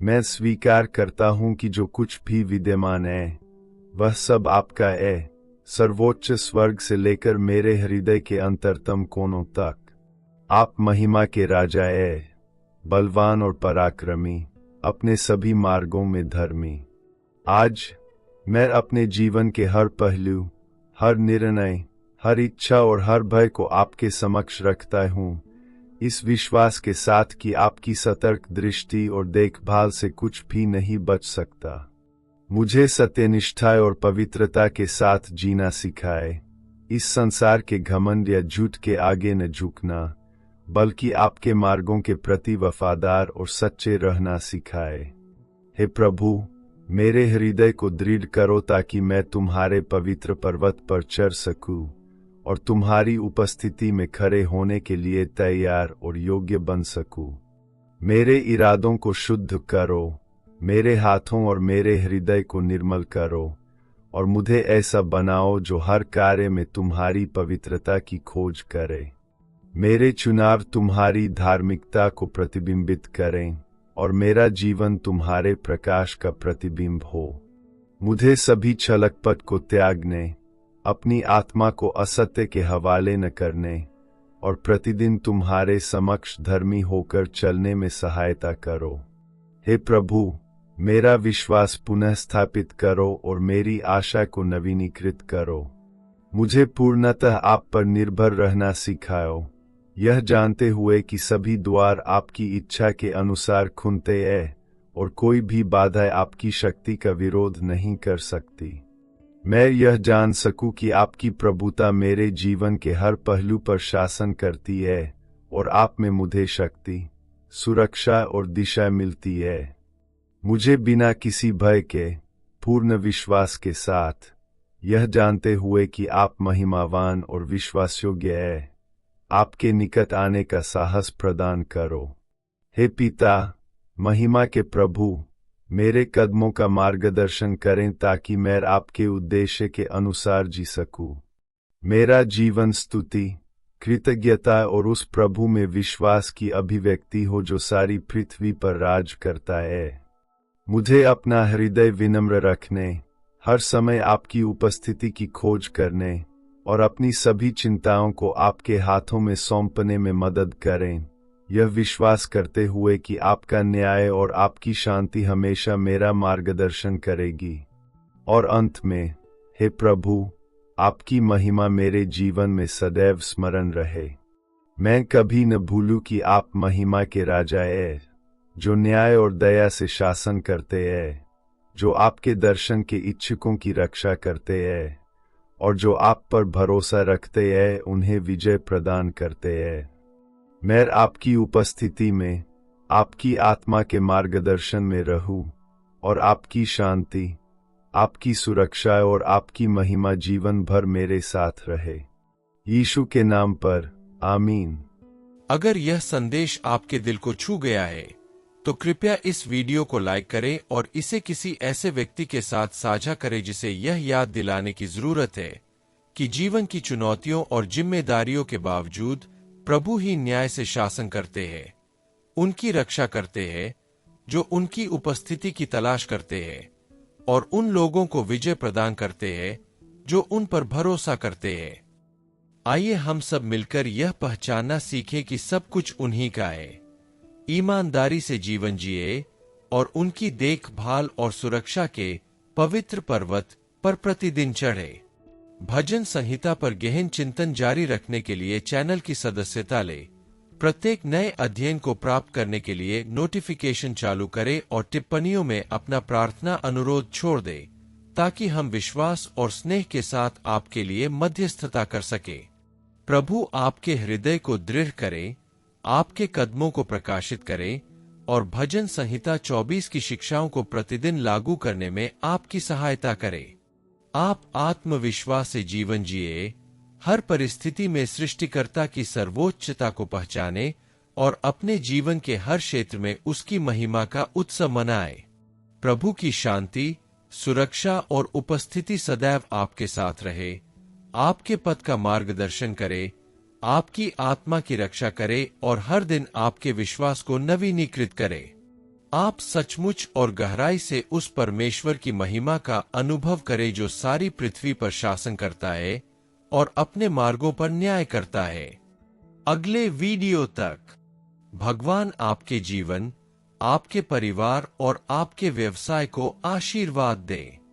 मैं स्वीकार करता हूं कि जो कुछ भी विद्यमान है वह सब आपका है। सर्वोच्च स्वर्ग से लेकर मेरे हृदय के अंतरतम कोनों तक आप महिमा के राजा है, बलवान और पराक्रमी, अपने सभी मार्गों में धर्मी। आज मैं अपने जीवन के हर पहलू, हर निर्णय, हर इच्छा और हर भय को आपके समक्ष रखता हूँ, इस विश्वास के साथ कि आपकी सतर्क दृष्टि और देखभाल से कुछ भी नहीं बच सकता। मुझे सत्यनिष्ठा और पवित्रता के साथ जीना सिखाए, इस संसार के घमंड या झूठ के आगे न झुकना, बल्कि आपके मार्गों के प्रति वफादार और सच्चे रहना सिखाए। हे प्रभु, मेरे हृदय को दृढ़ करो ताकि मैं तुम्हारे पवित्र पर्वत पर चढ़ सकूं और तुम्हारी उपस्थिति में खड़े होने के लिए तैयार और योग्य बन सकूं। मेरे इरादों को शुद्ध करो, मेरे हाथों और मेरे हृदय को निर्मल करो और मुझे ऐसा बनाओ जो हर कार्य में तुम्हारी पवित्रता की खोज करे। मेरे चुनाव तुम्हारी धार्मिकता को प्रतिबिंबित करें और मेरा जीवन तुम्हारे प्रकाश का प्रतिबिंब हो। मुझे सभी छलकपट को त्यागने, अपनी आत्मा को असत्य के हवाले न करने और प्रतिदिन तुम्हारे समक्ष धर्मी होकर चलने में सहायता करो। हे प्रभु, मेरा विश्वास पुनः स्थापित करो और मेरी आशा को नवीनीकृत करो। मुझे पूर्णतः आप पर निर्भर रहना सिखाओ, यह जानते हुए कि सभी द्वार आपकी इच्छा के अनुसार खुलते हैं और कोई भी बाधा आपकी शक्ति का विरोध नहीं कर सकती। मैं यह जान सकूं कि आपकी प्रभुता मेरे जीवन के हर पहलू पर शासन करती है और आप में मुझे शक्ति, सुरक्षा और दिशा मिलती है। मुझे बिना किसी भय के पूर्ण विश्वास के साथ, यह जानते हुए कि आप महिमावान और विश्वासयोग्य हैं, आपके निकट आने का साहस प्रदान करो। हे पिता, महिमा के प्रभु, मेरे कदमों का मार्गदर्शन करें ताकि मैं आपके उद्देश्य के अनुसार जी सकूं। मेरा जीवन स्तुति, कृतज्ञता और उस प्रभु में विश्वास की अभिव्यक्ति हो जो सारी पृथ्वी पर राज करता है। मुझे अपना हृदय विनम्र रखने, हर समय आपकी उपस्थिति की खोज करने और अपनी सभी चिंताओं को आपके हाथों में सौंपने में मदद करें, यह विश्वास करते हुए कि आपका न्याय और आपकी शांति हमेशा मेरा मार्गदर्शन करेगी। और अंत में, हे प्रभु, आपकी महिमा मेरे जीवन में सदैव स्मरण रहे। मैं कभी न भूलूं कि आप महिमा के राजा है, जो न्याय और दया से शासन करते हैं, जो आपके दर्शन के इच्छुकों की रक्षा करते हैं, और जो आप पर भरोसा रखते हैं उन्हें विजय प्रदान करते हैं। मैं आपकी उपस्थिति में, आपकी आत्मा के मार्गदर्शन में रहूं, और आपकी शांति, आपकी सुरक्षा और आपकी महिमा जीवन भर मेरे साथ रहे। यीशु के नाम पर आमीन। अगर यह संदेश आपके दिल को छू गया है तो कृपया इस वीडियो को लाइक करें और इसे किसी ऐसे व्यक्ति के साथ साझा करें जिसे यह याद दिलाने की जरूरत है कि जीवन की चुनौतियों और जिम्मेदारियों के बावजूद प्रभु ही न्याय से शासन करते हैं, उनकी रक्षा करते हैं जो उनकी उपस्थिति की तलाश करते हैं, और उन लोगों को विजय प्रदान करते हैं जो उन पर भरोसा करते हैं। आइए हम सब मिलकर यह पहचानना सीखें कि सब कुछ उन्हीं का है। ईमानदारी से जीवन जिए और उनकी देखभाल और सुरक्षा के पवित्र पर्वत पर प्रतिदिन चढ़े। भजन संहिता पर गहन चिंतन जारी रखने के लिए चैनल की सदस्यता ले। प्रत्येक नए अध्ययन को प्राप्त करने के लिए नोटिफिकेशन चालू करें और टिप्पणियों में अपना प्रार्थना अनुरोध छोड़ दें ताकि हम विश्वास और स्नेह के साथ आपके लिए मध्यस्थता कर सके। प्रभु आपके हृदय को दृढ़ करे, आपके कदमों को प्रकाशित करे और भजन संहिता 24 की शिक्षाओं को प्रतिदिन लागू करने में आपकी सहायता करे। आप आत्मविश्वास से जीवन जिए, हर परिस्थिति में सृष्टिकर्ता की सर्वोच्चता को पहचाने और अपने जीवन के हर क्षेत्र में उसकी महिमा का उत्सव मनाए। प्रभु की शांति, सुरक्षा और उपस्थिति सदैव आपके साथ रहे, आपके पथ का मार्गदर्शन करे, आपकी आत्मा की रक्षा करे और हर दिन आपके विश्वास को नवीनीकृत करे। आप सचमुच और गहराई से उस परमेश्वर की महिमा का अनुभव करें जो सारी पृथ्वी पर शासन करता है और अपने मार्गों पर न्याय करता है। अगले वीडियो तक भगवान आपके जीवन, आपके परिवार और आपके व्यवसाय को आशीर्वाद दे।